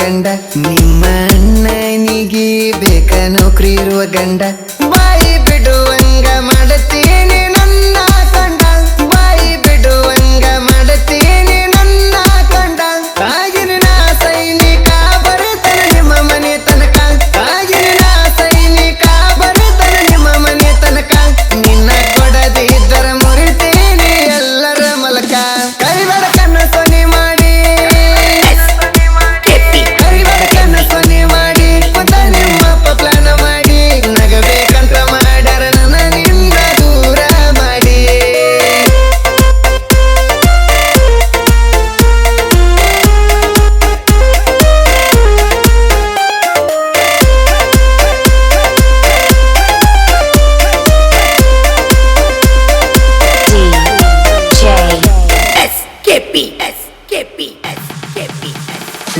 ಗಂಡ ನಿಮ್ಮ ಅಣ್ಣನಿಗೆ ಬೇಕ ನೌಕರಿ ಇರುವ ಗಂಡ ಬಾಯಿ ಬಿಡುವಂಗ ಮಾಡುತ್ತೀನಿ ನನ್ನ ಕಂಡ ಬಾಯಿ ಬಿಡುವಂಗ ಮಾಡುತ್ತೀನಿ ನನ್ನ ಕಂಡ ಆಗಿನ ಸೈನಿಕ ಬರುತ್ತಾನೆ ನಿಮ್ಮ ಮನೆ ತನಕ ಆಗಿನ ಸೈನಿಕ ಬರುತ್ತಾನೆ ನಿಮ್ಮ ಮನೆ ತನಕ ನಿನ್ನ ಕೊಡದಿದ್ದರ ಮುರಿತೀನಿ ಎಲ್ಲರ ಮಲಕ ಕೈಬಡ ಕಣ್ಣ ಸೊನೆ ಮಾಡಿ ಕೈಬಡ ಕಣ್ಣ ಸೊನೆ ಮಾಡಿ ಕುತ ನಿಮ್ಮಪ್ಪ ಪ್ಲಾನ ಮಾಡಿ ನಗಬೇಕಂತ ಮಾಡ್ಯಾರ ನನ್ನ ನಿನ್ನ ದೂರ ಮಾಡಿ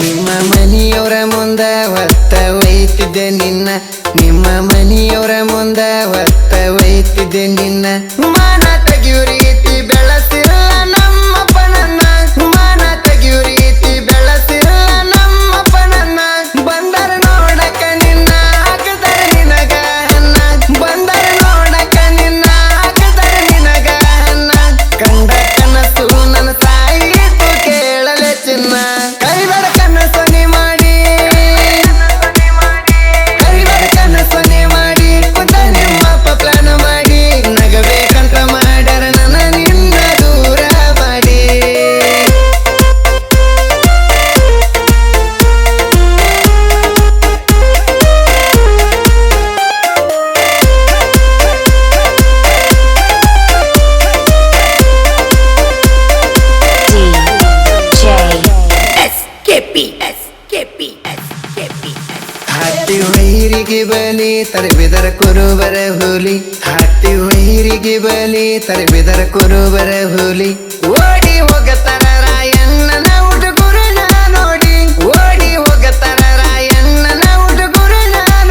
ನಿಮ್ಮ ಮನಿಯವರ ಮುಂದ ಹೊತ್ತ ಒಯ್ತಿದ್ದೆ ನಿನ್ನ ನಿಮ್ಮ ಮನಿಯವರ ಮುಂದ ಹೊತ್ತ ಒಯ್ತಿದ್ದೆ ನಿನ್ನ ಮಾನ ತೆಗಿಯೋ ರೀತಿ ಬೆಳಸಿರಲ್ಲ ನಮ್ಮಪ್ಪ ನನ್ನ ಮಾನ ತೆಗಿಯೋ ರೀತಿ ಬೆಳಸಿರಲ್ಲ ನಮ್ಮಪ್ಪ ನನ್ನ ಬಂದರ ನೋಡಕ ನಿನ್ನ ಹಾಕದರ ನಿನಗ ಅನ್ನ ಬಂದರ ನೋಡಕ ನಿನ್ನ ಹಾಕದರ ನಿನಗ ಅನ್ನ ಕಂಡ ಕನಸು ನನ್ನ ಸಾಯಿತು ಕೇಳಲೆ ಚಿನ್ನ ಕೈಬಡ ಕಣ್ಣ ಸೊನೆ ಮಾಡಿ ಕೈಬಡ ಕಣ್ಣ ಸೊನೆ ಮಾಡಿ ಕುತ ನಿಮ್ಮಪ್ಪ ಪ್ಲಾನ ಮಾಡಿ ನಗಬೇಕಂತ ಮಾಡ್ಯಾರ ನನ್ನ ನಿನ್ನ ದೂರ ಮಾಡಿ ಹತ್ತಿ ವೈರಿಗೆ ಬಲಿ ತರಬಿದರ ಕುರುಬರ ಹುಲಿ ಹತ್ತಿ ವೈರಿಗೆ ಬಲಿ ತರಬಿದರ ಕುರುಬರ ಹುಲಿ ಓಡಿ ಹೋಗತಾರ ರಾಯಣ್ಣನ ಹುಡುಗರು ನೋಡಿ ಓಡಿ ಹೋಗತಾರ ರಾಯಣ್ಣನ ಹುಡುಗರು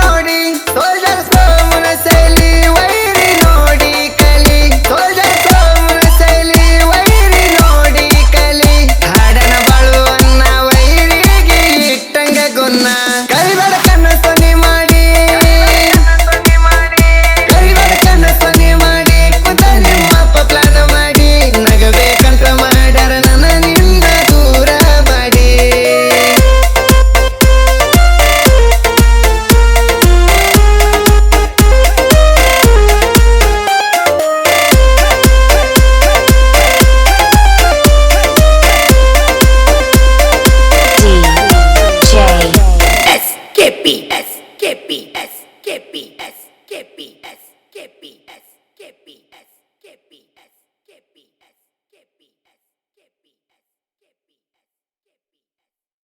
ನೋಡಿ ಸೋಲ್ಜರ್ ಸೋಮನ ಶೈಲಿ ವೈರಿ ನೋಡಿ ಕಲಿ ಸೋಲ್ಜರ್ ಸೋಮನ ಶೈಲಿ ವೈರಿ ನೋಡಿ ಕಲಿ ಹಾಡನ ಬಾಳುವನ್ನ ವೈರಿಗೆ ಇಟ್ಟಂಗ ಗೊನ್ನ ಕೈಬಡ ಕಣ್ಣ ಸೊನೆ ಮಾಡಿ ಕೈಬಡ ಕಣ್ಣ ಸೊನೆ ಮಾಡಿ ಕುತ ನಿಮ್ಮಪ್ಪ ಪ್ಲಾನ ಮಾಡಿ ನಗಬೇಕಂತ ಮಾಡ್ಯಾರ ನನ್ನ ನಿನ್ನ ದೂರ ಮಾಡಿ SKP.